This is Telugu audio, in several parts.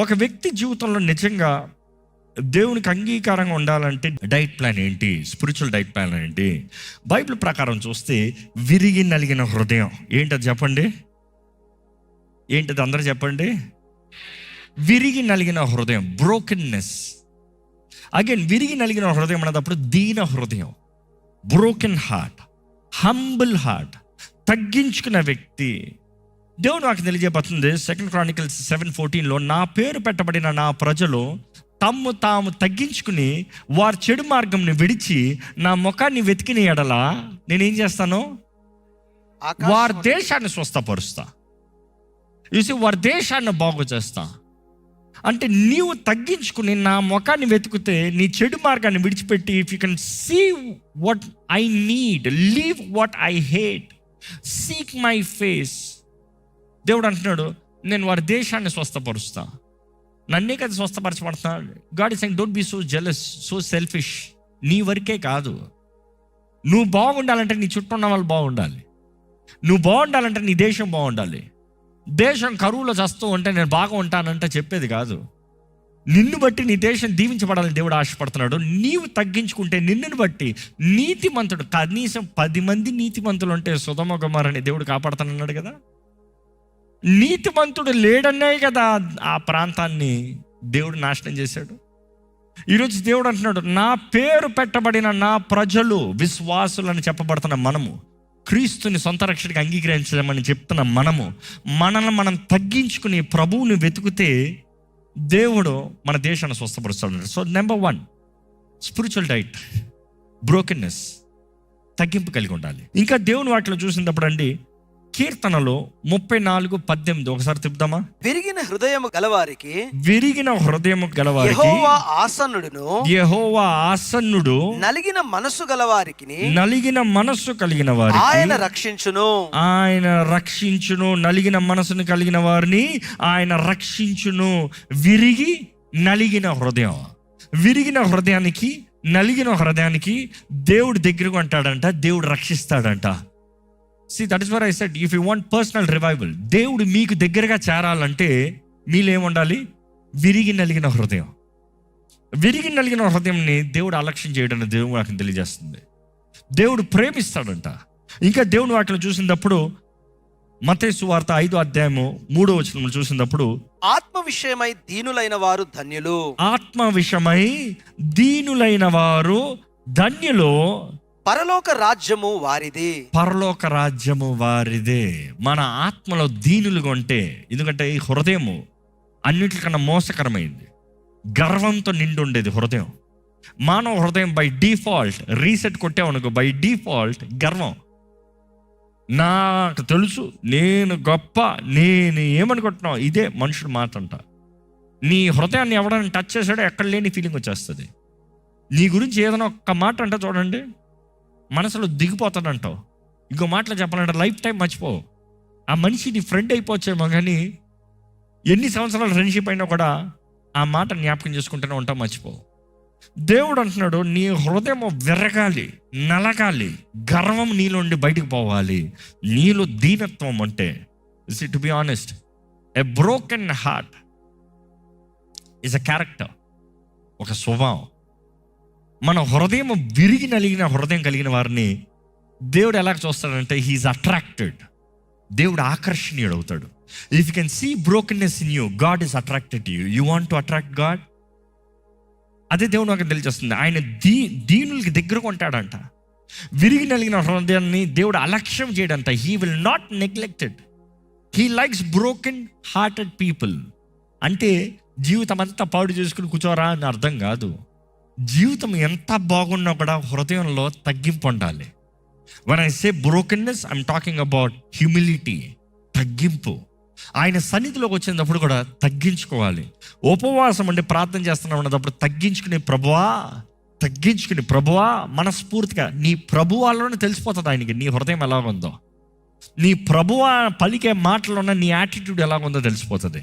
ఒక వ్యక్తి జీవితంలో నిజంగా దేవునికి అంగీకారంగా ఉండాలంటే డైట్ ప్లాన్ ఏంటి? స్పిరిచువల్ డైట్ ప్లాన్ ఏంటి? బైబిల్ ప్రకారం చూస్తే విరిగి నలిగిన హృదయం ఏంటది చెప్పండి. ఏంటది అందరూ చెప్పండి. విరిగి నలిగిన హృదయం, బ్రోకెన్నెస్. అగైన్ విరిగి నలిగిన హృదయం అన్నప్పుడు దీన హృదయం, బ్రోకెన్ హార్ట్, హంబుల్ హార్ట్, తగ్గించుకున్న వ్యక్తి. దేవుడు నాకు తెలియజేయబడుతుంది 2 Chronicles 7:14 నా పేరు పెట్టబడిన నా ప్రజలు తమ్ము తాము తగ్గించుకుని వారి చెడు మార్గంని విడిచి నా ముఖాన్ని వెతికిన ఎడల నేనేం చేస్తాను? వారి దేశాన్ని స్వస్థపరుస్తా. చూసి వారి దేశాన్ని బాగు చేస్తా. అంటే నీవు తగ్గించుకుని నా ముఖాన్ని వెతికితే, నీ చెడు మార్గాన్ని విడిచిపెట్టి, if you can see what I need, leave what I hate, seek my face. దేవుడు అంటున్నాడు, నేను వారి దేశాన్ని స్వస్థపరుస్తా. నన్నే కదా స్వస్థపరచబడుతున్నాడు. God is saying don't be so jealous, so selfish. నీ వరకే కాదు, నువ్వు బాగుండాలంటే నీ చుట్టూ ఉన్న వాళ్ళు బాగుండాలి. నువ్వు బాగుండాలంటే నీ దేశం బాగుండాలి. దేశం కరువులో చస్తూ ఉంటే నేను బాగా ఉంటానంటే చెప్పేది కాదు. నిన్ను బట్టి నీ దేశం దీవించబడాలని దేవుడు ఆశపడుతున్నాడు. నీవు తగ్గించుకుంటే నిన్నుని బట్టి నీతిమంతుడు, కనీసం 10 మంది నీతిమంతులు ఉంటే సొదొమ గొమొర్రాని దేవుడు కాపాడుతానన్నాడు కదా. నీతిమంతుడు లేడనే కదా ఆ ప్రాంతాన్ని దేవుడు నాశనం చేశాడు. ఈరోజు దేవుడు అంటున్నాడు, నా పేరు పెట్టబడిన నా ప్రజలు, విశ్వాసులు అని చెప్పబడుతున్న మనము, క్రీస్తుని సొంత రక్షణకి అంగీకరించమని చెప్తున్న మనల్ని మనం తగ్గించుకుని ప్రభువుని వెతుకుతే దేవుడు మన దేశాన్ని స్వస్థపరుస్తాడు. So number 1 spiritual diet, brokenness, తగ్గింపు కలిగి ఉండాలి. ఇంకా దేవుని వాటిలో చూసినప్పుడు అండి, కీర్తనలో 34:18 ఒకసారి తిప్పుదామా? విరిగిన హృదయము గలవారికి యెహోవా ఆసన్నుడు, నలిగిన మనస్సు కలిగిన వారికి ఆయన రక్షించును. నలిగిన మనసును కలిగిన వారిని ఆయన రక్షించును. విరిగిన హృదయానికి, నలిగిన హృదయానికి దేవుడు దగ్గరకు అంటాడంట, దేవుడు రక్షిస్తాడంట. See, that is what I said. If you want personal revival, దేవుడు మీకు దగ్గరగా చేరాలంటే మీలో ఏముండాలి? విరిగి నలిగిన హృదయంని దేవుడు అలక్ష్యం చేయడం దేవుడు నాకు తెలియజేస్తుంది. దేవుడు ప్రేమిస్తాడంట. ఇంకా దేవుని వాటిలో చూసినప్పుడు మత్తయి సువార్త 5:3 చూసినప్పుడు, ఆత్మ విషయమై దీనులైన వారు ధన్యులు, పరలోక రాజ్యము వారిదే. మన ఆత్మలో దీనులుగా ఉంటే, ఎందుకంటే ఈ హృదయము అన్నిటికన్నా మోసకరమైంది, గర్వంతో నిండి ఉండేది హృదయం. మానవ హృదయం బై డిఫాల్ట్ రీసెట్ కొట్టామనుకో, బై డిఫాల్ట్ గర్వం. నాకు తెలుసు, నేను గొప్ప, నేను ఏమనుకుంటున్నావు, ఇదే మనుషుడు మాట అంట. నీ హృదయాన్ని ఎవడైనా టచ్ చేశాడో ఎక్కడ లేని ఫీలింగ్ వచ్చేస్తుంది. నీ గురించి ఏదైనా ఒక్క మాట అంటే చూడండి, మనసులో దిగిపోతాడంటావు. ఇంకో మాటలో చెప్పాలంటే లైఫ్ టైం మర్చిపోవు. ఆ మనిషి నీ ఫ్రెండ్ అయిపోవచ్చేమో, కానీ ఎన్ని సంవత్సరాల ఫ్రెండ్షిప్ అయినా కూడా ఆ మాట జ్ఞాపకం చేసుకుంటూనే ఉంటావు, మర్చిపోవు. దేవుడు అంటున్నాడు, నీ హృదయం విరగాలి, నలగాలి, గర్వం నీలోండి బయటకు పోవాలి. నీలో దీనత్వం అంటే, to be honest, a broken heart is a character, ఒక స్వభావం. మన హృదయం విరిగి నలిగిన హృదయం కలిగిన వారిని దేవుడు ఎలా చూస్తాడంటే, హీఈస్ అట్రాక్టెడ్. దేవుడు ఆకర్షణీయుడు అవుతాడు. If you can see brokenness in you, God is attracted to you. You want to attract God. అదే దేవుడు నాకు తెలియజేస్తుంది. ఆయన దీనులకి దగ్గరకు ఉంటాడంట. విరిగి నలిగిన హృదయాన్ని దేవుడు అలక్ష్యం చేయడంట. He will not neglected. He likes broken hearted people. అంటే జీవితం అంతా పాడు చేసుకుని కూర్చోరా అని అర్థం కాదు. జీవితం ఎంత బాగున్నా కూడా హృదయంలో తగ్గింపు ఉండాలి. when I say brokenness, I'm talking about humility, తగ్గింపు. ఆయన సన్నిధిలోకి వచ్చినప్పుడు కూడా తగ్గించుకోవాలి. ఉపవాసం అంటే ప్రార్థన చేస్తున్నాం అన్నప్పుడు తగ్గించుకుని ప్రభువా మనస్ఫూర్తిగా, నీ ప్రభువాలోనే తెలిసిపోతుంది ఆయనకి నీ హృదయం ఎలాగుందో. నీ ప్రభువా పలికే మాటలోనే నీ యాటిట్యూడ్ ఎలాగుందో తెలిసిపోతుంది.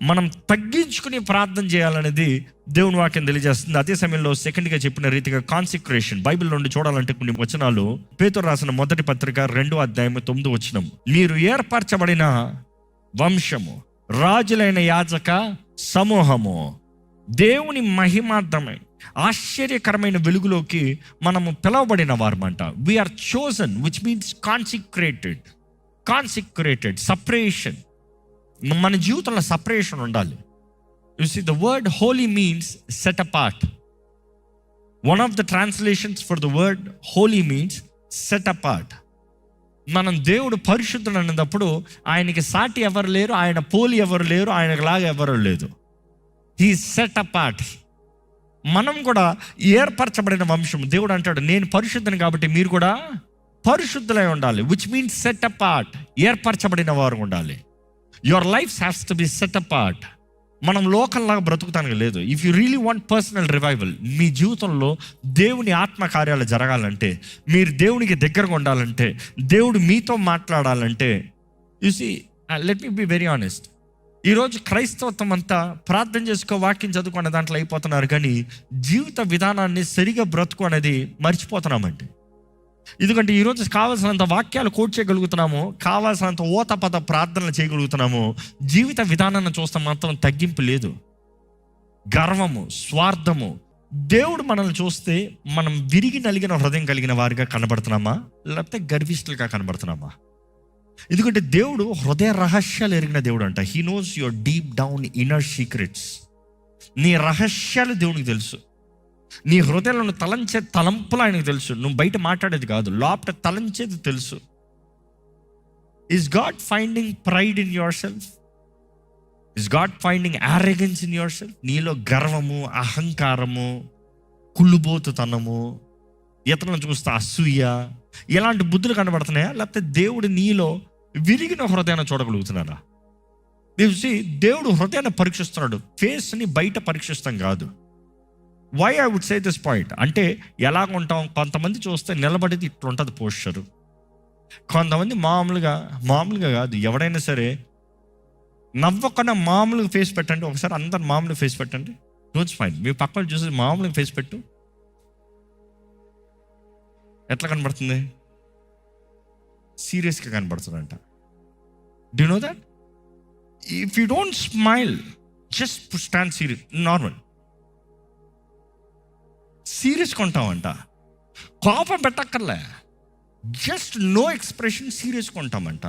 మనం తగ్గించుకుని ప్రార్థన చేయాలనేది దేవుని వాక్యం తెలియజేస్తుంది. అదే సమయంలో సెకండ్గా చెప్పిన రీతిగా కాన్సిక్రేషన్, బైబిల్ నుండి చూడాలంటే కొన్ని వచనాలు, పేతురు రాసిన మొదటి పత్రిక 2:9 మీరు ఏర్పరచబడిన వంశము, రాజులైన యాజక సమూహము, దేవుని మహిమార్థమై ఆశ్చర్యకరమైన వెలుగులోకి మనము పిలవబడిన వారమంట. We are chosen, which means consecrated, separation. మన జీవితంలో సపరేషన్ ఉండాలి. You see the word holy means set apart. One of the translations for the word holy means set apart. మనం దేవుడు పరిశుద్ధుడు అన్నప్పుడు ఆయనకి సాటి ఎవరు లేరు, ఆయన పోలి ఎవరు లేరు, ఆయనకు లాగా ఎవరు లేదు. He set apart. మనం కూడా ఏర్పరచబడిన వంశం. దేవుడు అంటాడు, నేను పరిశుద్ధుని కాబట్టి మీరు కూడా పరిశుద్ధులై ఉండాలి. విచ్ మీన్స్ సెట్ అపార్ట్, ఏర్పరచబడిన వారు ఉండాలి. Your life has to be set apart. మనం లోకల్లాగా బ్రతుకుతానికి లేదు. If you really want personal revival, మీ జీవితంలో దేవుని ఆత్మకార్యాలు జరగాలంటే, మీరు దేవునికి దగ్గరగా ఉండాలంటే, దేవుడు మీతో మాట్లాడాలంటే, you see, let me be very honest. ఈరోజు క్రైస్తవత్వం అంతా ప్రార్థన చేసుకో, వాక్యం చదువుకునే దాంట్లో అయిపోతున్నారు, కానీ జీవిత విధానాన్ని సరిగా బ్రతుకు అనేది మర్చిపోతున్నామండి. ఎందుకంటే ఈరోజు కావాల్సినంత వాక్యాలు కోట్ చేయగలుగుతున్నాము, కావాల్సినంత ఓతపద ప్రార్థనలు చేయగలుగుతున్నాము. జీవిత విధానాన్ని చూస్తే మాత్రం తగ్గింపు లేదు, గర్వము, స్వార్థము. దేవుడు మనల్ని చూస్తే మనం విరిగి నలిగిన హృదయం కలిగిన వారిగా కనబడుతున్నామా, లేకపోతే గర్విష్ఠులుగా కనబడుతున్నామా? ఎందుకంటే దేవుడు హృదయ రహస్యాలు ఎరిగిన దేవుడు అంట. He knows your deep down inner secrets. నీ రహస్యాలు దేవునికి తెలుసు. నీ హృదయంలో తలంచే తలంపులు ఆయనకు తెలుసు. నువ్వు బయట మాట్లాడేది కాదు, లోపల తలంచేది తెలుసు. Is God finding pride in your self? Is God finding ఆరోగెన్స్ in your self? నీలో గర్వము, అహంకారము, కుళ్ళుబోతుతనము, ఇతరులను చూస్తే అసూయ, ఎలాంటి బుద్ధులు కనబడుతున్నాయా? లేకపోతే దేవుడు నీలో విరిగిన హృదయాన్ని చూడగలుగుతున్నారా? దేవుడు హృదయాన్ని పరీక్షిస్తున్నాడు, ఫేస్ని బయట పరీక్షిస్తాం కాదు. Why I would say this point అంటే, ఎలాగ ఉంటాం? కొంతమంది చూస్తే నిలబడేది ఇట్లుంటుంది పోస్చరు. కొంతమంది మామూలుగా కాదు, ఎవడైనా సరే నవ్వకుండా మామూలుగా ఫేస్ పెట్టండి. ఒకసారి అందరు మామూలుగా ఫేస్ పెట్టండి, డోంట్స్ ఫైన్. మీ పక్కన చూసి మామూలుగా ఫేస్ పెట్టు, ఎట్లా కనబడుతుంది? సీరియస్గా కనబడుతుందంట. Do you know that? If you don't smile, just stand serious, normal. సీరియస్గా ఉంటామంట, కోపం పెట్టక్కర్లే, జస్ట్ నో ఎక్స్ప్రెషన్, సీరియస్గా ఉంటామంట.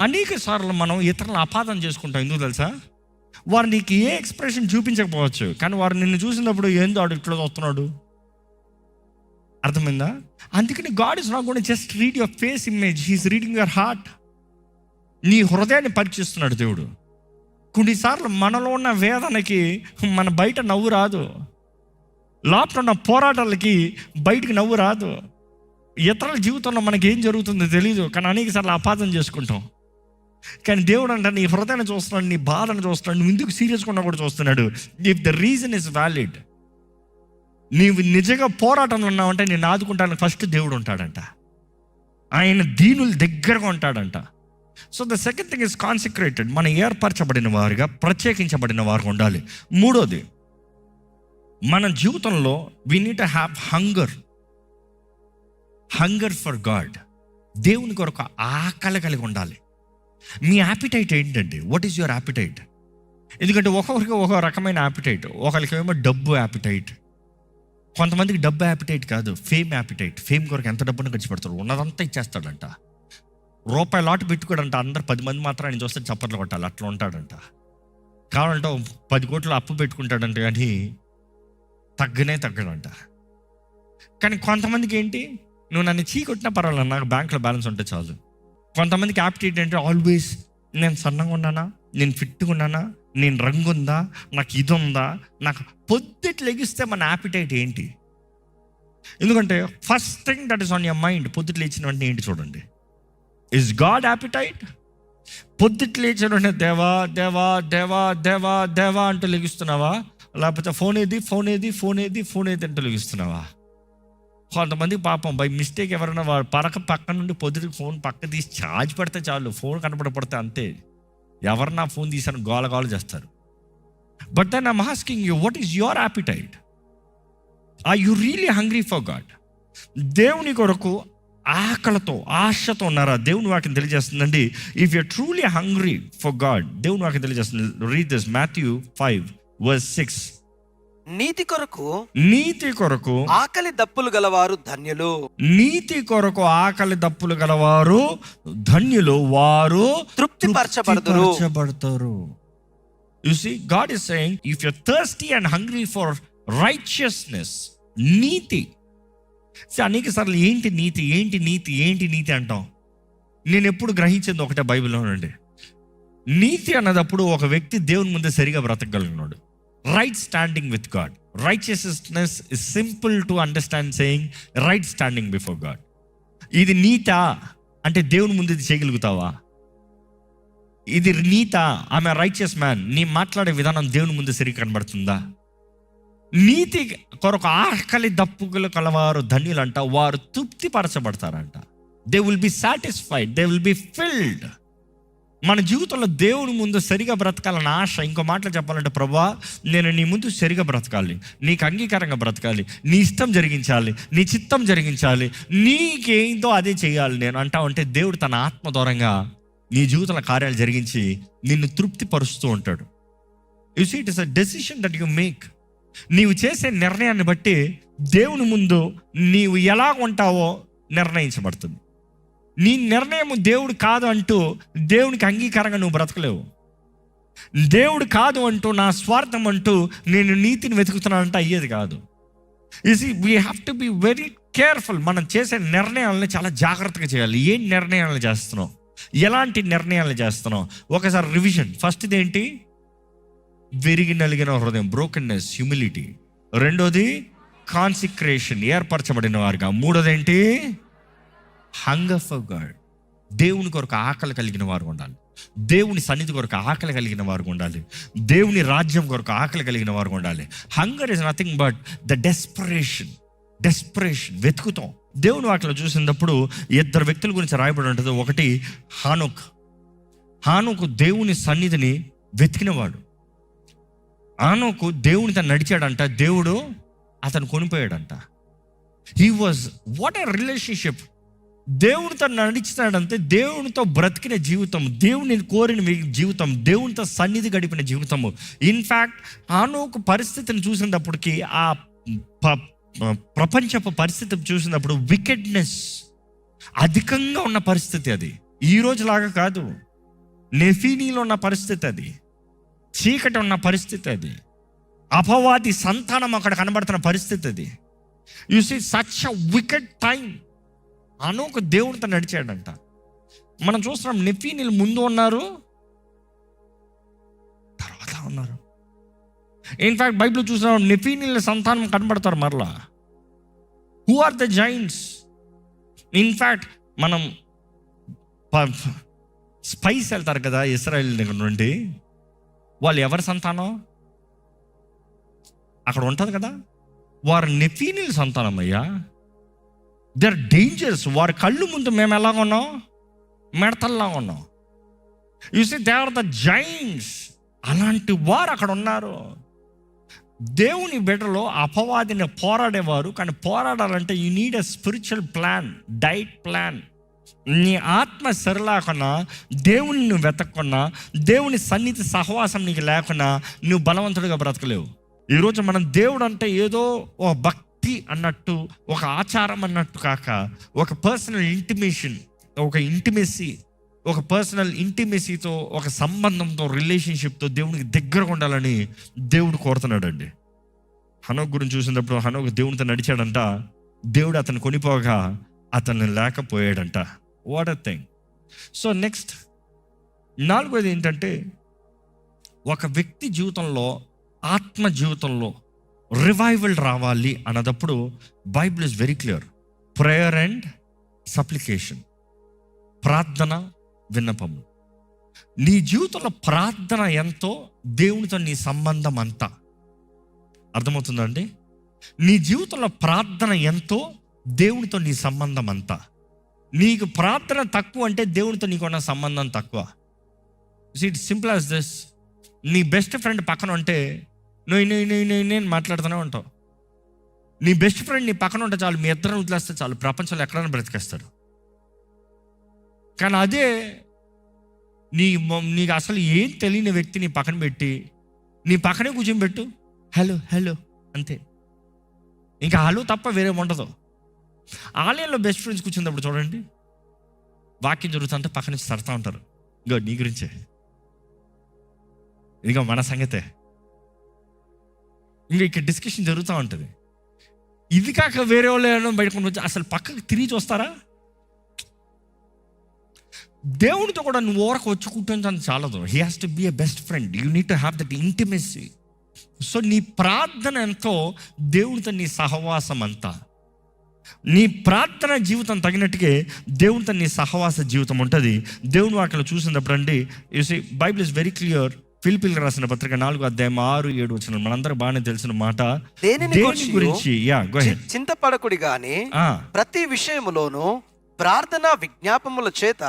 అనేక సార్లు మనం ఇతరులను అపార్థం చేసుకుంటాం. ఎందుకు తెలుసా? వారు నీకు ఏ ఎక్స్ప్రెషన్ చూపించకపోవచ్చు, కానీ వారు నిన్ను చూసినప్పుడు ఏందో ఆడు ఇట్లా వస్తున్నాడు, అర్థమైందా? అందుకని God is not going to just read your face image, he's reading your heart. నీ హృదయాన్ని పరీక్షిస్తున్నాడు దేవుడు. కొన్నిసార్లు మనలో ఉన్న వేదనకి మన బయట నవ్వు రాదు, లోపల ఉన్న పోరాటాలకి బయటికి నవ్వు రాదు. ఇతరుల జీవితంలో మనకి ఏం జరుగుతుందో తెలియదు, కానీ అనేకసార్లు అపార్థం చేసుకుంటాం. కానీ దేవుడు అంటే నీ హృదయాన్ని చూస్తున్నాడు, నీ బాధను చూస్తున్నాడు, నువ్వు ఎందుకు సీరియస్గా ఉన్నా కూడా చూస్తున్నాడు. If the reason is valid, నీవు నిజంగా పోరాటంలో ఉన్నావంటే నేను ఆదుకుంటానికి ఫస్ట్ దేవుడు ఉంటాడంట. ఆయన దీనుల దగ్గరగా ఉంటాడంట. So the second thing is consecrated. మనం ఏర్పరచబడిన వారుగా, ప్రత్యేకించబడిన వారుగా ఉండాలి. మూడోది, మన జీవితంలో we need to have hunger for God. దేవుని కొరకు ఆకలి కలిగి ఉండాలి. మీ యాపిటైట్ ఏంటండి? What is your appetite? ఎందుకంటే ఒక్కొక్కరికి ఒక రకమైన యాపిటైట్. ఒకరికి ఏమో డబ్బు యాపిటైట్, కొంతమందికి డబ్బు యాపిటైట్ కాదు, ఫేమ్ యాపిటైట్. ఫేమ్ కొరకు ఎంత డబ్బును ఖర్చు పెడతాడు, ఉన్నదంతా ఇచ్చేస్తాడంట. రూపాయి లాటు పెట్టుకోడంట, అందరు 10 మంది మాత్రం ఆయన చూస్తే చప్పట్లు కొట్టాలి, అట్లా ఉంటాడంట. కావాలంటే 10 కోట్లు అప్పు పెట్టుకుంటాడంట, కానీ తగ్గడంట. కానీ కొంతమందికి ఏంటి, నువ్వు నన్ను చీకొట్టినా పర్వాలేదు, నాకు బ్యాంకులో బ్యాలెన్స్ ఉంటే చాలు. కొంతమందికి యాపిటైట్ అంటే ఆల్వేస్ నేను సన్నగా ఉన్నానా, నేను ఫిట్గా ఉన్నానా, నేను రంగు ఉందా, నాకు ఇది ఉందా, నాకు పొద్దుట్లు లెగిస్తే మన యాపిటైట్ ఏంటి? ఎందుకంటే first thing that is on your mind. పొద్దుట్లు లేచిన వెంటనే ఏంటి చూడండి, ఇస్ గాడ్ యాపిటైట్? పొద్దుట్లు లేచిన వెంటనే దేవా దేవా దేవా దేవా దేవా అంటూ లెగిస్తున్నావా, లేకపోతే ఫోన్ ఏది అంటూ లెగిస్తున్నావా? కొంతమంది పాపం బై మిస్టేక్ ఎవరైనా వాడు పక్క నుండి పొద్దుటికి ఫోన్ పక్క తీసి ఛార్జ్ పెడితే చాలు, ఫోన్ కనపడపడితే అంతే, ఎవరు నా ఫోన్ తీసాను గోల చేస్తారు. But then I'm asking you, what is your appetite? Are you really hungry for God? దేవుని కొరకు ఆకలితో ఆశతో ఉన్నారా? దేవుని వాక్యం తెలియజేస్తుందండి. If you truly hungry for God, దేవుని వాక్యం తెలియజేస్తుంది. Read this, Matthew 5:6. నీతి కొరకు ఆకలి దప్పులు గలవారు ధన్యులు. నీతి కొరకు ఆకలి దప్పులు గలవారు ధన్యులు, వారు తృప్తిపరచబడతారు. You see, God is saying, if you're thirsty and hungry for righteousness, నీతి. అనేక సార్లు ఏంటి నీతి అంటాం. నేను ఎప్పుడు గ్రహించింది ఒకటే బైబిల్లోనండి. నీతి అన్నదప్పుడు ఒక వ్యక్తి దేవుని ముందు సరిగా బ్రతకగలిగినాడు. Right standing with God. Righteousness is simple to understand, saying right standing before God. ఇది నీతా అంటే దేవుని ముందు ఇది చేయగలుగుతావా? ఇది నీతా? ఆమె రైచియస్ మ్యాన్, నీ మాట్లాడే విధానం దేవుని ముందు సరిగా కనబడుతుందా? నీతి కొరకు ఆకలి దప్పులు కలవారు ధన్యులంట, వారు తృప్తిపరచబడతారంట. They will be satisfied, they will be filled. మన జీవితంలో దేవుని ముందు సరిగా బ్రతకాలని ఆశ. ఇంకో మాటలు చెప్పాలంటే, ప్రభువా నేను నీ ముందు సరిగా బ్రతకాలి, నీకు అంగీకారంగా బ్రతకాలి, నీ ఇష్టం జరిగించాలి, నీ చిత్తం జరిగించాలి, నీకేందో అదే చేయాలి నేను అంటా ఉంటే, దేవుడు తన ఆత్మ దూరంగా నీ జీవితంలో కార్యాలు జరిగించి నిన్ను తృప్తిపరుస్తూ ఉంటాడు. You see, it is a decision that you make. నీవు చేసే నిర్ణయాన్ని బట్టి దేవుని ముందు నీవు ఎలా ఉంటావో నిర్ణయించబడుతుంది. నీ నిర్ణయం దేవుడు కాదు అంటూ దేవునికి అంగీకారంగా నువ్వు బ్రతకలేవు. దేవుడు కాదు అంటూ నా స్వార్థం అంటూ నేను నీతిని వెతుకుతున్నానంటే అయ్యేది కాదు. You see, we have to be very careful. మనం చేసే నిర్ణయాలని చాలా జాగ్రత్తగా చేయాలి. ఏం నిర్ణయాలు చేస్తున్నాం, ఎలాంటి నిర్ణయాలు చేస్తున్నాం? ఒకసారి రివిజన్. ఫస్ట్ ఇదేంటి? విరిగి నలిగిన హృదయం, బ్రోకెన్నెస్, హ్యూమిలిటీ. రెండోది కాన్సిక్రేషన్, ఏర్పరచబడిన వారుగా. మూడోదేంటి? హంగర్ ఫర్ గాడ్, దేవుని కొరకు ఆకలి కలిగిన వారు ఉండాలి. దేవుని సన్నిధి కొరకు ఆకలి కలిగిన వారు ఉండాలి. దేవుని రాజ్యం కొరకు ఆకలి కలిగిన వారు ఉండాలి. Hunger is nothing but the desperation. వెతుకుతాం. దేవుని వాక్యలో చూసినప్పుడు ఇద్దరు వ్యక్తుల గురించి రాయబడి ఉంటుంది. ఒకటి హానోకు దేవుని సన్నిధిని వెతికినవాడు. హానోకు దేవునితో నడిచాడంట, దేవుడు అతను కొనిపోయాడంట. He was, what a relationship! దేవునితో నడిచినాడంటే, దేవునితో బ్రతికిన జీవితం, దేవుని కోరిన జీవితం, దేవునితో సన్నిధి గడిపిన జీవితము. ఇన్ఫ్యాక్ట్ హానోకు పరిస్థితిని చూసినప్పటికీ, ఆ ప్రపంచపు పరిస్థితి చూసినప్పుడు వికెడ్నెస్ అధికంగా ఉన్న పరిస్థితి అది. ఈ రోజులాగా కాదు. నెఫీనీలో ఉన్న పరిస్థితి అది, చీకటి ఉన్న పరిస్థితి అది, అపవాది సంతానం అక్కడ కనబడుతున్న పరిస్థితి అది. You see, such a wicked time. హానోకు దేవునితో నడిచాడంట. మనం చూస్తున్నాం, నెఫీనీలు ముందు ఉన్నారు, తర్వాత ఉన్నారు. ఇన్ఫ్యాక్ట్ బైబిల్ చూసినాం, నెఫీనీల సంతానం కనబడతారు మరలా. Who are the giants? In fact మనం స్పైస్ వెళ్తారు కదా ఇశ్రాయేల్ దగ్గర నుండి, వాళ్ళు ఎవరి సంతానం అక్కడ ఉంటుంది కదా, వారు నెఫీనీల సంతానం అయ్యా. They are dangerous. వారి కళ్ళు ముందు మేము ఎలాగ ఉన్నాం? మెడతల్లాగా ఉన్నాం. You see, they are the giants. అలాంటి వారు అక్కడ ఉన్నారు. దేవుని బిడ్డలో అపవాదిని పోరాడేవారు. కానీ పోరాడాలంటే you need a spiritual plan, diet plan. నీ ఆత్మ సరిలేకున్నా, దేవుని నువ్వు వెతక్కున్నా, దేవుని సన్నిధి సహవాసం నీకు లేకున్నా నువ్వు బలవంతుడిగా బ్రతకలేవు. ఈరోజు మనం దేవుడు అంటే ఏదో ఒక భక్తి అన్నట్టు, ఒక ఆచారం అన్నట్టు కాక, ఒక పర్సనల్ ఇంటిమేసీతో, ఒక సంబంధంతో, రిలేషన్షిప్తో దేవునికి దగ్గరగా ఉండాలని దేవుడు కోరుతున్నాడు అండి. హనోకు గురించి చూసినప్పుడు, హనోకు దేవునితో నడిచాడంట, దేవుడు అతను కొనిపోగా అతను లేకపోయాడంట. What a thing. So next, నాలుగోది ఏంటంటే, ఒక వ్యక్తి జీవితంలో, ఆత్మ జీవితంలో రివైవల్ రావాలి అన్నదప్పుడు Bible is very clear. Prayer and supplication, ప్రార్థన, విన్నపము. నీ జీవితంలో ప్రార్థన ఎంతో, దేవునితో నీ సంబంధం అంతా. అర్థమవుతుందండి? నీ జీవితంలో ప్రార్థన ఎంతో, దేవునితో నీ సంబంధం అంతా. నీకు ప్రార్థన తక్కువ అంటే దేవునితో నీకున్న సంబంధం తక్కువ. It's simple as this. నీ బెస్ట్ ఫ్రెండ్ పక్కన ఉంటే నేను మాట్లాడుతూనే ఉంటావు. నీ బెస్ట్ ఫ్రెండ్ నీ పక్కన ఉంటే చాలు, మీ ఇద్దరు వదిలేస్తే చాలు, ప్రపంచంలో ఎక్కడైనా బ్రతికేస్తారు. కానీ అదే నీకు అసలు ఏం తెలియని వ్యక్తి నీ పక్కన పెట్టి నీ పక్కనే కూర్చోబెట్టు, హలో హలో అంతే, ఇంకా హలో తప్ప వేరే ఉండదు. ఆలయంలో బెస్ట్ ఫ్రెండ్స్ కూర్చున్నప్పుడు చూడండి, వాక్యం జరుగుతుంటే పక్క నుంచి సరతా ఉంటారు, ఇంకో నీ గురించే, ఇదిగో మన సంగతే, ఇంకా ఇక్కడ డిస్కషన్ జరుగుతూ ఉంటుంది. ఇది కాక వేరే వాళ్ళు బయటకు వచ్చి అసలు పక్కకు తిరిగి చూస్తారా? దేవునితో కూడా నువ్వు ఓరకు వచ్చి కూర్చొని చాలదు. He has to be a best friend. You need to have that intimacy. So నీ ప్రార్థన ఎంతో, దేవునితో నీ సహవాసం అంతా. నీ ప్రార్థన జీవితం తగినట్టుగా దేవునితో నీ సహవాస జీవితం ఉంటుంది. దేవుని వాక్యలో చూసినప్పుడు అండి, you see Bible is very clear. ఫిలిప్పీయులకు రాసిన పత్రిక 4:6-7 వచ్చిన మనందరూ బాగానే తెలిసిన మాట. దేని గురించి చింతపడకుడి గాని ప్రతి విషయములోను ప్రార్థన విజ్ఞాపముల చేత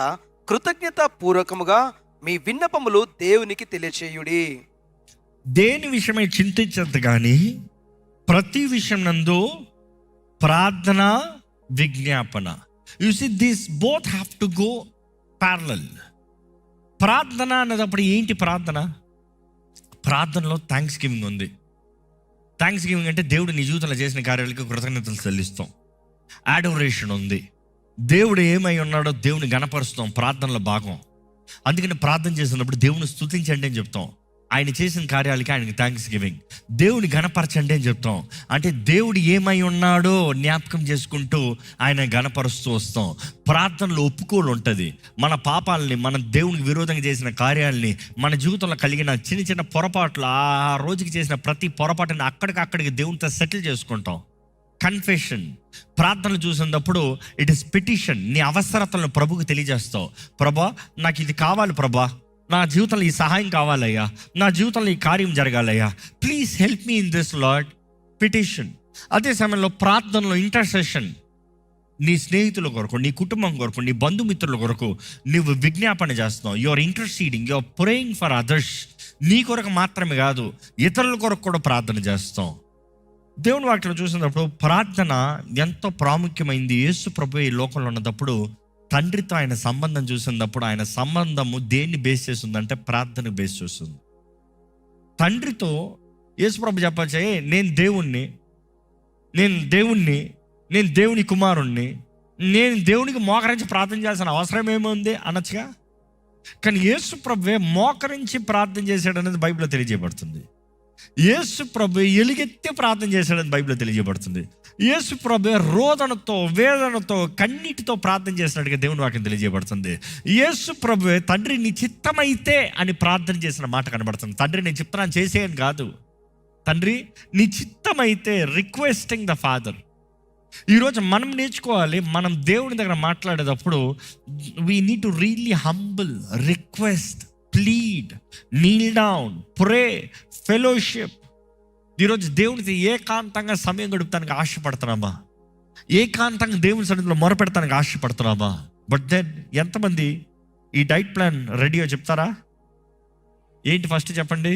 కృతజ్ఞత పూర్వకముగా మీ విన్నపములు దేవునికి తెలియచేయుడి. దేని విషయమై చింతించద్దు కానీ ప్రతి విషయం నందు ప్రార్థన విజ్ఞాపన. You see this both have to go parallel. ప్రార్థన అన్నదప్పుడు ఏంటి ప్రార్థన? ప్రార్థనలో థ్యాంక్స్ గివింగ్ ఉంది. థ్యాంక్స్ గివింగ్ అంటే దేవుడు నీ జీవితంలో చేసిన కార్యాలకు కృతజ్ఞతలు చెల్లిస్తాం. అడోరేషన్ ఉంది. దేవుడు ఏమై ఉన్నాడో దేవుని గణపరుస్తాం, ప్రార్థనలో భాగం. అందుకని ప్రార్థన చేసినప్పుడు దేవుని స్తుతించండి అని చెప్తాం. ఆయన చేసిన కార్యాలకి ఆయనకి థ్యాంక్స్ గివింగ్. దేవుని గణపరచండి అని చెప్తాం. అంటే దేవుడు ఏమై ఉన్నాడో జ్ఞాపకం చేసుకుంటూ ఆయన గణపరుస్తూ వస్తాం. ప్రార్థనలో ఒప్పుకోలు ఉంటుంది. మన పాపాలని, మన దేవునికి విరోధంగా చేసిన కార్యాలని, మన జీవితంలో కలిగిన చిన్న చిన్న పొరపాట్లు, ఆ రోజుకి చేసిన ప్రతి పొరపాటుని అక్కడికి దేవునితో సెటిల్ చేసుకుంటాం. కన్ఫెషన్. ప్రార్థనలు చూసినప్పుడు ఇట్ ఇస్ పిటిషన్. నీ అవసరతలను ప్రభుకు తెలియజేస్తావు. ప్రభా నాకు ఇది కావాలి, ప్రభా నా జీవితంలో ఈ సహాయం కావాలయ్యా, నా జీవితంలో ఈ కార్యం జరగాలయ్యా, please help me in this Lord. Petition. అదే సమయంలో ప్రార్థనలో ఇంటర్సెషన్. నీ స్నేహితుల కొరకు, నీ కుటుంబం కొరకు, నీ బంధుమిత్రుల కొరకు నువ్వు విజ్ఞాపన చేస్తున్నావు. You are interceding, you are praying for others. నీ కొరకు మాత్రమే కాదు, ఇతరుల కొరకు కూడా ప్రార్థన చేస్తాం. దేవుని వాక్యం చూసినప్పుడు ప్రార్థన ఎంతో ప్రాముఖ్యమైంది. యేసు ప్రభు ఈ లోకంలో ఉన్నప్పుడు తండ్రితో ఆయన సంబంధం చూసినప్పుడు ఆయన సంబంధము దేన్ని బేస్ చేస్తుందంటే ప్రార్థన బేస్ చేస్తుంది. తండ్రితో యేసు ప్రభు చెప్పచ్చే, నేను దేవుని కుమారుణ్ణి, నేను దేవునికి మోకరించి ప్రార్థన చేయాల్సిన అవసరం ఏముంది అనొచ్చుగా. కానీ యేసు ప్రభువే మోకరించి ప్రార్థన చేశాడు అనేది బైబిల్లో తెలియజేయబడుతుంది. యేసు ప్రభు ఎలుగెత్తి ప్రార్థన చేశాడని బైబిల్లో తెలియజేయబడుతుంది. యేసు ప్రభు రోదనతో, వేదనతో, కన్నీటితో ప్రార్థన చేసినట్టుగా దేవుని వాక్యం తెలియజేయబడుతుంది. యేసు ప్రభు తండ్రి నీ చిత్తమైతే అని ప్రార్థన చేసిన మాట కనబడుతుంది. తండ్రి నేను చిత్తాన్ని చేసేయని కాదు, తండ్రి నీ చిత్తమైతే, రిక్వెస్టింగ్ ద ఫాదర్. ఈరోజు మనం నేర్చుకోవాలి, మనం దేవుని దగ్గర మాట్లాడేటప్పుడు we need to really humble, request, plead, Neel down, pray, fellowship. ఈరోజు దేవునికి ఏకాంతంగా సమయం గడుపుతానికి ఆశపడుతున్నామా? ఏకాంతంగా దేవుని సన్నిధిలో మొరపెడతానికి ఆశపడుతున్నామా? బట్ దెన్ ఎంతమంది ఈ డైట్ ప్లాన్ రెడీయో చెప్తారా? ఏంటి ఫస్ట్ చెప్పండి?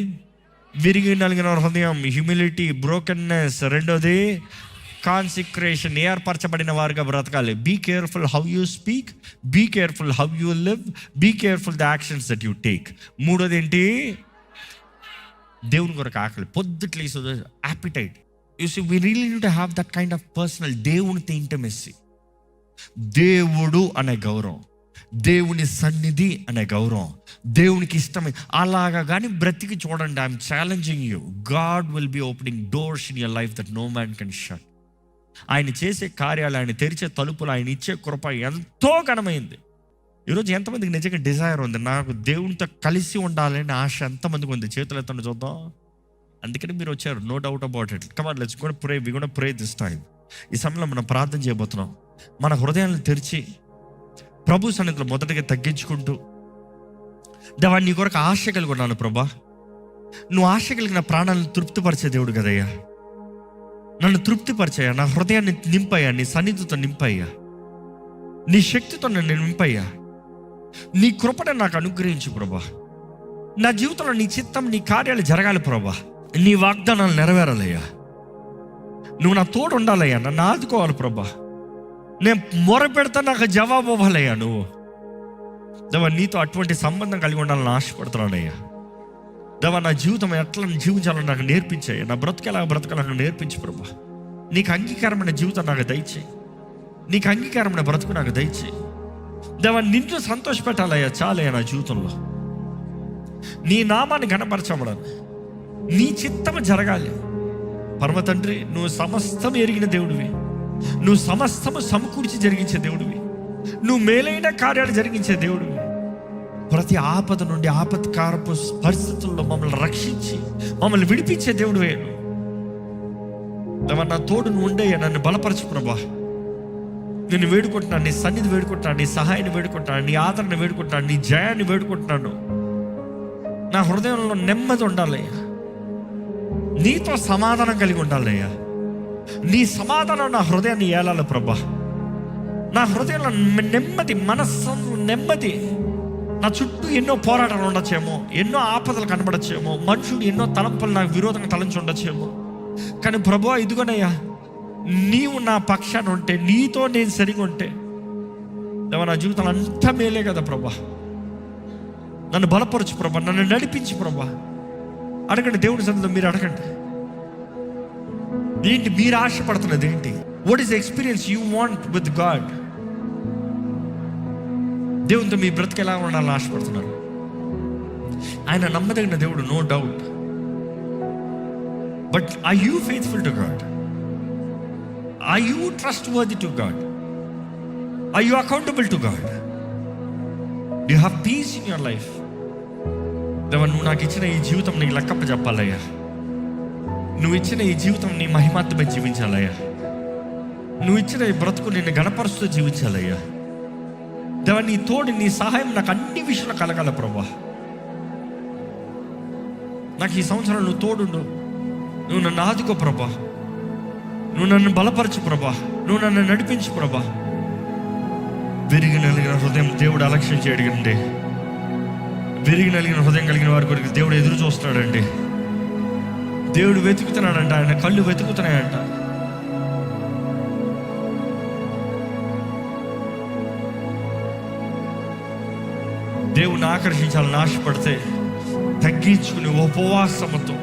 విరిగి నలిగిన హృదయం, హ్యూమిలిటీ, బ్రోకెన్నెస్. రెండోది కాన్సిక్రేషన్, ఏర్పరచబడిన వారుగా బ్రతకాలి. Be careful how you speak, be careful how you live, be careful the actions that you take. మూడోది ఏంటి? దేవుని కొరకు ఆకలి, పొద్దుట్లేసి appetite. You see we really need to have that kind of personal దేవునితో ఇంటిమెసీ. దేవుడు అనే గౌరవం, దేవుని సన్నిధి అనే గౌరవం, దేవునికి ఇష్టమే. అలాగా కానీ బ్రతికి చూడండి. I'm challenging you. God will be opening doors in your life that no man can shut. ఆయన చేసే కార్యాలు, ఆయన తెరిచే తలుపులు, ఆయన ఇచ్చే కృప ఎంతో ఘనమైంది. ఈరోజు ఎంతమందికి నిజంగా డిజైర్ ఉంది, నాకు దేవునితో కలిసి ఉండాలని ఆశ ఎంతమందికి ఉంది? చేతులు ఎత్తండి చూద్దాం. అందుకని మీరు వచ్చారు, no doubt about it. Come on, let's go pray. We gonna pray this time. ఈ సమయంలో మనం ప్రార్థన చేయబోతున్నాం. మన హృదయాలను తెరిచి ప్రభు సన్నిధిలో మొదటగా తగ్గించుకుంటూ, దేవా నీ కొరకు ఆశ కలిగి ఉన్నాను ప్రభా. నువ్వు ఆశ కలిగిన ప్రాణాలను తృప్తిపరిచే దేవుడు కదయ్యా. నన్ను తృప్తిపరిచయ్యా, నా హృదయాన్ని నింపయ్యా, నీ సన్నిధితో నింపయ్యా, నీ శక్తితో నన్ను నింపయ్యా, నీ కృపను నాకు అనుగ్రహించు ప్రభా. నా జీవితంలో నీ చిత్తం, నీ కార్యాలు జరగాలి ప్రభా. నీ వాగ్దానాలు నెరవేరాలయ్యా. నువ్వు నా తోడు ఉండాలయ్యా, నన్ను ఆదుకోవాలి ప్రభా. నేను మొర పెడతా, నాకు జవాబు అవ్వాలయ్యా నువ్వు. దేవా, నీతో అటువంటి సంబంధం కలిగి ఉండాలని ఆశపడుతున్నానయ్యా. దేవా, నా జీవితం ఎట్లా జీవించాలని నాకు నేర్పించాయి, నా బ్రతుకెలా బ్రతకాలని నేర్పించు ప్రభా. నీకు అంగీకారమైన జీవితం నాకు దయచేయి, నీకు అంగీకారమైన బ్రతుకు నాకు దయచేయి. దేవా, నిన్ను సంతోషపెట్టాలయ్యా, చాలయ్యా నా జీవితంలో. నీ నామాన్ని గణపరచబడాలి, నీ చిత్తము జరగాలి. పరమ తండ్రి, నువ్వు సమస్తం ఎరిగిన దేవుడివి, నువ్వు సమస్తము సమకూర్చి జరిగించే దేవుడివి, నువ్వు మేలైన కార్యాలు జరిగించే దేవుడివి. ప్రతి ఆపద నుండి, ఆపత్కారపు పరిస్థితుల్లో మమ్మల్ని రక్షించి మమ్మల్ని విడిపించే దేవుడివే. నా తోడు నువ్వు ఉండేయ్యా, నన్ను బలపరచు ప్రభా. నేను వేడుకుంటున్నాను, నీ సన్నిధి వేడుకుంటున్నాను, నీ సహాయాన్ని వేడుకుంటున్నాను, నీ ఆదరణ వేడుకుంటున్నాను, నీ జయాన్ని వేడుకుంటున్నాను. నా హృదయంలో నెమ్మది ఉండాలయ్యా, నీతో సమాధానం కలిగి ఉండాలయ్యా. నీ సమాధానం నా హృదయాన్ని ఏలాలి ప్రభా. నా హృదయంలో నెమ్మది, మనస్సు నెమ్మది. నా చుట్టూ ఎన్నో పోరాటాలు ఉండొచ్చేమో, ఎన్నో ఆపదలు కనబడచ్చేమో, మనుషులు ఎన్నో తలంపులు నాకు విరోధంగా తలంచి ఉండొచ్చేమో, కానీ ప్రభువా ఇదిగోనయ్యా, నీవు నా పక్షాన ఉంటే, నీతో నేను సరిగా ఉంటే నా జీవితం అంతా మేలే కదా ప్రభా. నన్ను బలపరచు ప్రభా, నన్ను నడిపించు ప్రభా. అడగండి దేవుడి సన్నిధిలో, మీరు అడగండి. ఏంటి మీరు ఆశపడుతున్నది ఏంటి? What is the experience you want with God? దేవునితో మీ బ్రతికి ఎలా ఉండాలని ఆశపడుతున్నారు? ఆయన నమ్మదగిన దేవుడు, no doubt. But are you faithful to God? Are you trustworthy to God? Are you accountable to God? Do you have peace in your life? దేవా, నువ్వు నాకు ఇచ్చిన ఈ జీవితం నీకు లెక్కప్ప చెప్పాలయ్యా. నువ్వు ఇచ్చిన ఈ జీవితం నీ మహిమాత్మై జీవించాలయ్యా. నువ్వు ఇచ్చిన ఈ బ్రతుకు నిన్ను గణపరుస్తూ జీవించాలయ్యా. దేవా, నీ తోడు, నీ సహాయం నాకు అన్ని విషయాలు కలగాల ప్రభా. నాకు ఈ సంవత్సరం నువ్వు తోడుండు, నువ్వు నన్ను ఆదుకో ప్రభా, నువ్వు నన్ను బలపరచు ప్రభా, నువ్వు నన్ను నడిపించు ప్రభా. విరిగి నలిగిన హృదయం దేవుడు అలక్ష్యం చేయడండి. విరిగి నలిగిన హృదయం కలిగిన వారి కొరకు దేవుడు ఎదురు చూస్తున్నాడండి. దేవుడు వెతుకుతున్నాడంట, ఆయన కళ్ళు వెతుకుతున్నాయంట. దేవుని ఆకర్షించాలని ఆశపడితే తగ్గించుకుని ఉపవాసముతో,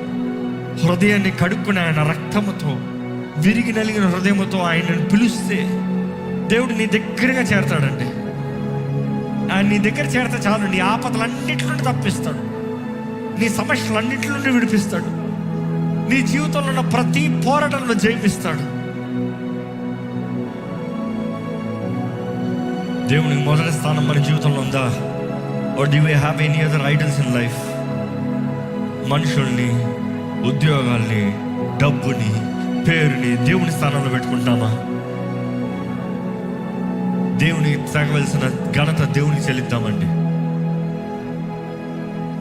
హృదయాన్ని కడుక్కుని ఆయన రక్తముతో, విరిగి నలిగిన హృదయముతో ఆయనను పిలిస్తే దేవుడు నీ దగ్గరగా చేరతాడండి. ఆయన నీ దగ్గర చేరితే చాలు, నీ ఆపదలన్నింటి నుండి తప్పిస్తాడు, నీ సమస్యలన్నింటి నుండి విడిపిస్తాడు, నీ జీవితంలో ఉన్న ప్రతి పోరాటంలో జయిపిస్తాడు. దేవునికి మొదటి స్థానం మన జీవితంలో ఉందా? Or do we have any other idols in life? మనుషుల్ని, ఉద్యోగాల్ని, డబ్బుని, పేరుని దేవుని స్థానంలో పెట్టుకుంటామా? దేవునికి తగవలసిన ఘనత దేవునికి చెల్లిద్దామండి.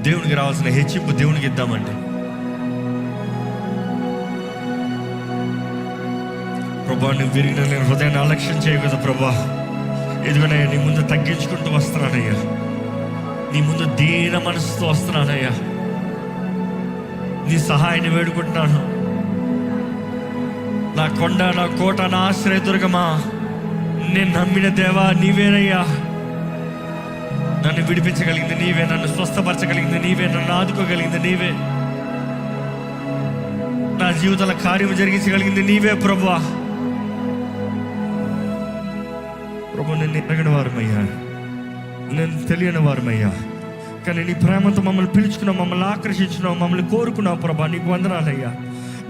దేవునికి రావాల్సిన హెచ్చింపు దేవునికి ఇద్దామండి. ప్రభా, నువ్వు విరిగిన నేను హృదయాన్ని అలక్ష్యం చేయవు కదా ప్రభా. ఎదుగునయ్యా, నీ ముందు తగ్గించుకుంటూ వస్తున్నానయ్యా, నీ ముందు దీన మనసుతో వస్తున్నానయ్యా. నీ సహాయాన్ని వేడుకుంటున్నాను. నా కొండ, నా కోట, నా ఆశ్రయదుర్గమా, నేను నమ్మిన దేవా నీవేనయ్యా. నన్ను విడిపించగలిగింది నీవే, నన్ను స్వస్థపరచగలిగింది నీవే, నన్ను ఆదుకోగలిగింది నీవే, నా జీవితంలో కార్యం జరిగించగలిగింది నీవే ప్రభువా. ప్రభు, నేను ఎరగని వారమయ్యా, నేను తెలియని వారమయ్యా, కానీ నీ ప్రేమతో మమ్మల్ని పిలుచుకున్నావు, మమ్మల్ని ఆకర్షించినావు, మమ్మల్ని కోరుకున్నావు ప్రభా. నీకు వందనాలయ్యా.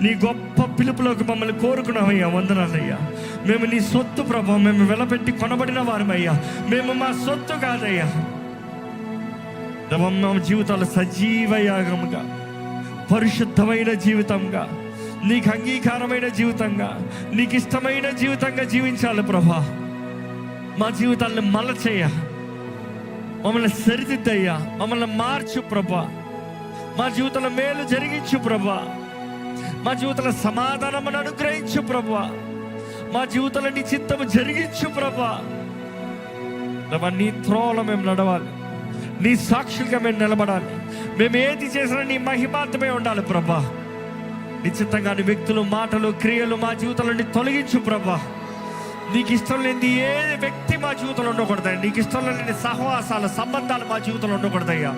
నీ గొప్ప పిలుపులోకి మమ్మల్ని కోరుకున్నావయ్యా, వందనాలయ్యా. మేము నీ సొత్తు ప్రభా, మేము వెలపెట్టి కొనబడిన వారమయ్యా, మేము మా సొత్తు కాదయ్యా. మా జీవితాలు సజీవ యాగముగా, పరిశుద్ధమైన జీవితంగా, నీకు అంగీకారమైన జీవితంగా, నీకు ఇష్టమైన జీవితంగా జీవించాలి ప్రభా. మా జీవితాలను మలచేయ, మమ్మల్ని సరిదిద్దయ్యా, మమ్మల్ని మార్చు ప్రభా. మా జీవితంలో మేలు జరిగించు ప్రభా. మా జీవితంలో సమాధానమును అనుగ్రహించు ప్రభా. మా జీవితంలో నీ చిత్తము జరిగించు ప్రభా. నీ త్రోవలో మేము నడవాలి, నీ సాక్షులుగా మేము నిలబడాలి. మేము ఏది చేసినా నీ మహిమార్థమే ఉండాలి ప్రభా. నిశ్చితంగాని వ్యక్తులు, మాటలు, క్రియలు మా జీవితంలో నుండి తొలగించు ప్రభా. నీకు ఇష్టం లేని ఏ వ్యక్తి మా జీవితంలో ఉండకూడదయ్యా. నీకు ఇష్టం లేని సహవాసాలు, సంబంధాలు మా జీవితంలో ఉండకూడదయ్యా.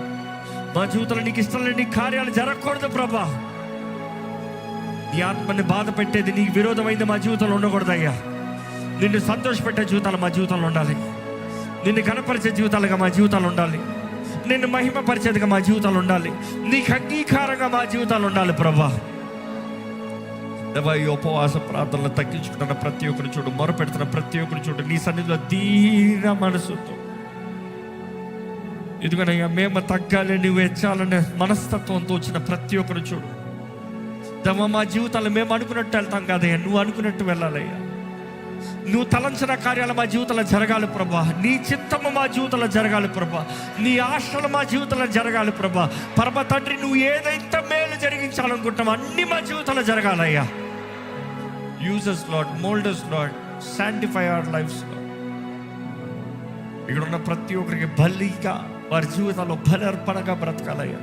మా జీవితంలో నీకు ఇష్టం లేని కార్యాలు జరగకూడదు ప్రభా. నీ ఆత్మని బాధ పెట్టేది, నీకు విరోధమైంది మా జీవితంలో ఉండకూడదయ్యా. నిన్ను సంతోషపెట్టే జీవితాలు మా జీవితంలో ఉండాలి. నిన్ను కనపరిచే జీవితాలుగా మా జీవితాలు ఉండాలి. నిన్ను మహిమపరిచేదిగా మా జీవితాలు ఉండాలి. నీకు అంగీకారంగా మా జీవితాలు ఉండాలి ప్రభా. ఈ ఉపవాస ప్రార్థనలు తగ్గించుకుంటున్న ప్రతి ఒక్కరు చూడు, మొరపెడుతున్న ప్రతి ఒక్కరు చూడు, నీ సన్నిధిలో దీన మనసుతో, ఎందుకనయ్యా మేము తగ్గాలి, నువ్వు హెచ్చాలనే మనస్తత్వంతో వచ్చిన ప్రతి ఒక్కరు చూడు. దేవా, మా జీవితాలు మేము అనుకున్నట్టు వెళ్తాం కాదయ్యా, నువ్వు అనుకున్నట్టు వెళ్ళాలయ్యా. నువ్వు తలంచిన కార్యాలు మా జీవితంలో జరగాలి ప్రభా. నీ చిత్తము మా జీవితంలో జరగాలి ప్రభా. నీ ఆశలు మా జీవితంలో జరగాలి ప్రభా. పరమ తండ్రి, నువ్వు ఏదైతే మేలు జరిగించాలనుకుంటామో అన్ని మా జీవితంలో జరగాలయ్యా. Use us Lord, mould us Lord, sanctify our lives Lord. ఇక్కడ ఉన్న ప్రతి ఒక్కరికి బలిగా, వారి జీవితాల్లో బలి అర్పణగా బ్రతకాలయ్యా.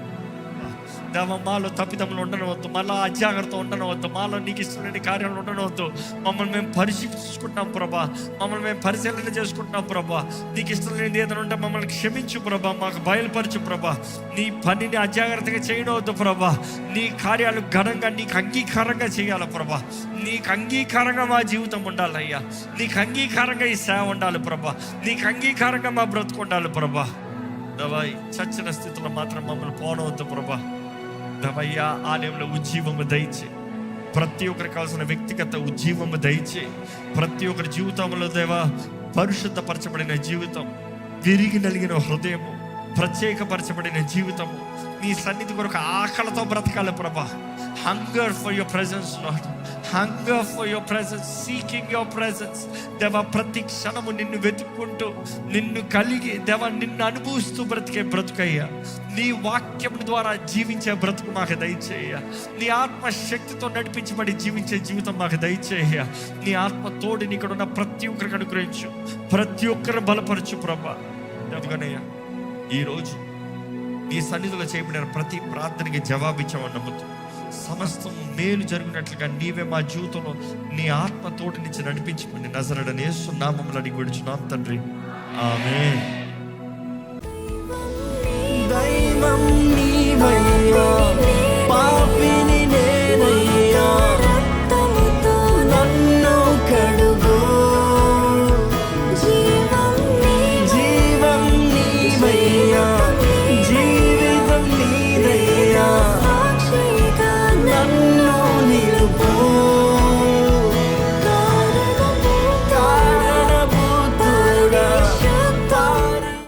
దేవ, మాలో తప్పిదములు ఉండనవద్దు, మళ్ళీ అజాగ్రత్త ఉండనవద్దు, మాలో నీకు ఇష్టమైన కార్యాలు ఉండనవద్దు. మమ్మల్ని మేము పరిశీలించుకుంటున్నాం ప్రభా, మమ్మల్ని మేము పరిశీలన చేసుకుంటున్నాం ప్రభా. నీకు ఇష్టం లేనిది ఏదైనా ఉంటే మమ్మల్ని క్షమించు ప్రభా, మాకు బయలుపరచు ప్రభా. నీ పనిని అజాగ్రత్తగా చేయనవద్దు ప్రభా. నీ కార్యాలు ఘనంగా, నీకు అంగీకారంగా చేయాలి ప్రభా. నీకు అంగీకారంగా మా జీవితం ఉండాలయ్యా. నీకు అంగీకారంగా ఈ సేవ ఉండాలి ప్రభా. నీకు అంగీకారంగా మా బ్రతుకు ఉండాలి ప్రభా. దేవా, చచ్చిన స్థితిలో మాత్రం మమ్మల్ని పోనవద్దు ప్రభా. దేవయ్యా, ఆలయంలో ఉజ్జీవము దయచే, ప్రతి ఒక్కరికి కావాల్సిన వ్యక్తిగత ఉజ్జీవము దయచే. ప్రతి ఒక్కరి జీవితంలో దేవా పరిశుద్ధపరచబడిన జీవితం, విరిగి నలిగిన హృదయము, ప్రత్యేకపరచబడిన జీవితము, నీ సన్నిధి కొరకు ఆకలితో బ్రతకాలి ప్రభా. Hunger for your presence lord, hunger for your presence, seeking your presence. దేవా, ప్రతి క్షణము నిన్ను వెతుక్కుంటూ, నిన్ను కలిగి దేవా, నిన్ను అనుభవిస్తూ బ్రతికే బ్రతుకయ్యా. నీ వాక్యం ద్వారా జీవించే బ్రతుకు మాకు దయచేయ. నీ ఆత్మశక్తితో నడిపించబడి జీవించే జీవితం మాకు దయచేయ. నీ ఆత్మ తోడిని ఇక్కడ ఉన్న ప్రతి ఒక్కరికి అనుగ్రహించు, ప్రతి ఒక్కరు బలపరచు ప్రభా. అందుకనయ్యా, ఈరోజు నీ సన్నిధిలో చేయబడిన ప్రతి ప్రార్థనకి జవాబిచ్చామని నమ్ముతూ, సమస్తం మేలు జరిగినట్లుగా నీవే మా జీవితంలో నీ ఆత్మ తోటి నుంచి నడిపించుకుని నజరేయుడైన యేసు నామములో అడిగి విడుచున్నాం తండ్రి, ఆమేన్.